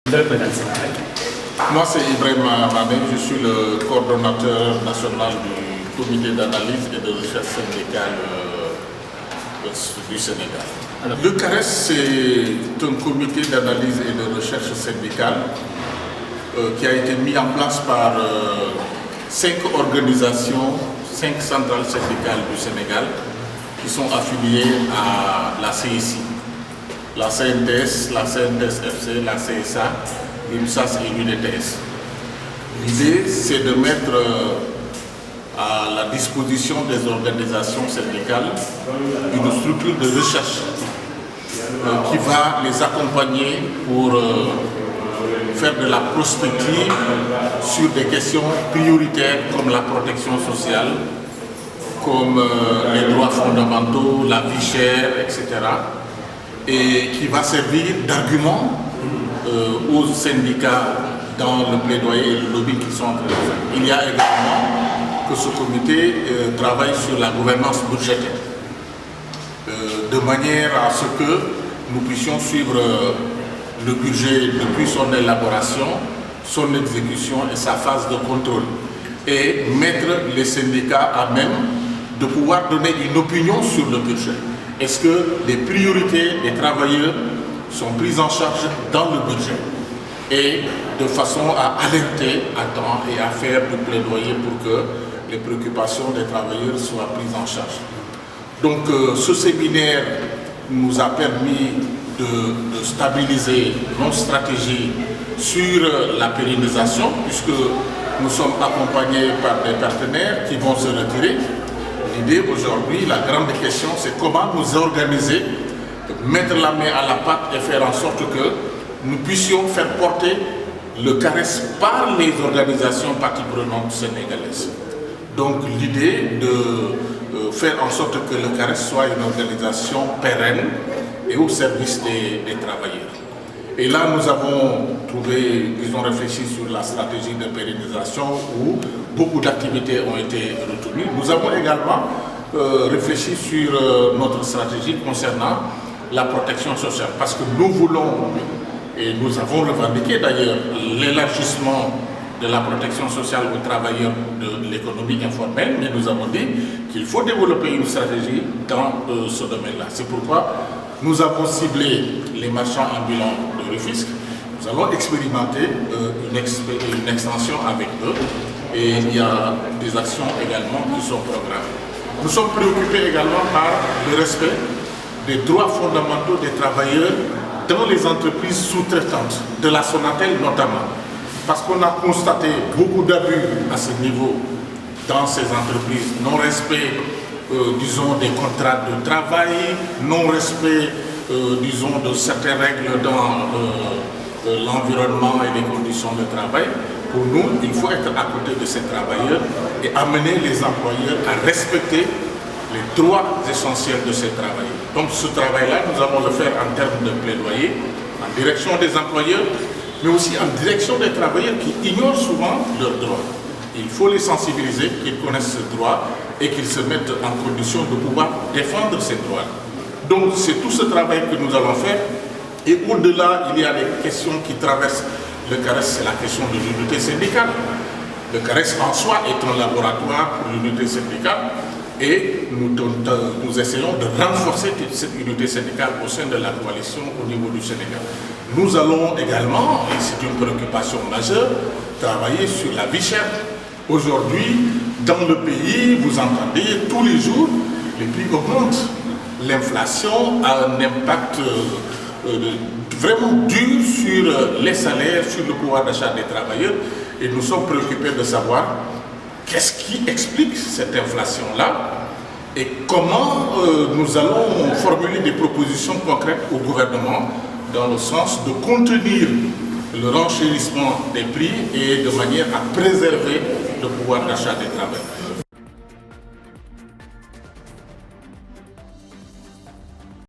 Moi, c'est Ibrahim Mané, je suis le coordonnateur national du comité d'analyse et de recherche syndicale du Sénégal. Alors, le CARES, c'est un comité d'analyse et de recherche syndicale qui a été mis en place par 5 organisations, 5 centrales syndicales du Sénégal qui sont affiliées à la CICI. La CNTS, la CNTS-FC, la CSA, l'UNSAS et l'UNETS. L'idée, c'est de mettre à la disposition des organisations syndicales une structure de recherche qui va les accompagner pour faire de la prospective sur des questions prioritaires comme la protection sociale, comme les droits fondamentaux, la vie chère, etc. Et qui va servir d'argument aux syndicats dans le plaidoyer et le lobby qu'ils sont en train de faire. Il y a également que ce comité travaille sur la gouvernance budgétaire, de manière à ce que nous puissions suivre le budget depuis son élaboration, son exécution et sa phase de contrôle, et mettre les syndicats à même de pouvoir donner une opinion sur le budget. Est-ce que les priorités des travailleurs sont prises en charge dans le budget, et de façon à alerter à temps et à faire du plaidoyer pour que les préoccupations des travailleurs soient prises en charge. Donc ce séminaire nous a permis de stabiliser nos stratégies sur la pérennisation, puisque nous sommes accompagnés par des partenaires qui vont se retirer. L'idée aujourd'hui, la grande question, c'est comment nous organiser, mettre la main à la pâte et faire en sorte que nous puissions faire porter le CARES par les organisations parties prenantes sénégalaises. Donc l'idée de faire en sorte que le CARES soit une organisation pérenne et au service des travailleurs. Et là, nous avons trouvé, ils ont réfléchi sur la stratégie de pérennisation où beaucoup d'activités ont été retenues. Nous avons également réfléchi sur notre stratégie concernant la protection sociale, parce que nous voulons, et nous avons revendiqué d'ailleurs, l'élargissement de la protection sociale aux travailleurs de l'économie informelle, mais nous avons dit qu'il faut développer une stratégie dans ce domaine-là. C'est pourquoi nous avons ciblé les marchands ambulants de Rufisque. Nous allons expérimenter une extension avec eux, et il y a des actions également qui sont programmées. Nous sommes préoccupés également par le respect des droits fondamentaux des travailleurs dans les entreprises sous-traitantes, de la Sonatel notamment. Parce qu'on a constaté beaucoup d'abus à ce niveau dans ces entreprises. Non-respect, disons, des contrats de travail, non-respect, disons, de certaines règles dans l'environnement et les conditions de travail. Pour nous, il faut être à côté de ces travailleurs et amener les employeurs à respecter les droits essentiels de ces travailleurs. Donc ce travail-là, nous allons le faire en termes de plaidoyer, en direction des employeurs, mais aussi en direction des travailleurs qui ignorent souvent leurs droits. Il faut les sensibiliser, qu'ils connaissent ce droit et qu'ils se mettent en condition de pouvoir défendre ces droits. Donc c'est tout ce travail que nous allons faire. Et au-delà, il y a des questions qui traversent le CARES, c'est la question de l'unité syndicale. Le CARES en soi est un laboratoire pour l'unité syndicale, et nous essayons de renforcer cette unité syndicale au sein de la coalition au niveau du Sénégal. Nous allons également, et c'est une préoccupation majeure, travailler sur la vie chère. Aujourd'hui, dans le pays, vous entendez tous les jours, les prix augmentent. L'inflation a un impact vraiment dur sur les salaires, sur le pouvoir d'achat des travailleurs, et nous sommes préoccupés de savoir qu'est-ce qui explique cette inflation-là et comment nous allons formuler des propositions concrètes au gouvernement dans le sens de contenir le renchérissement des prix et de manière à préserver le pouvoir d'achat des travailleurs.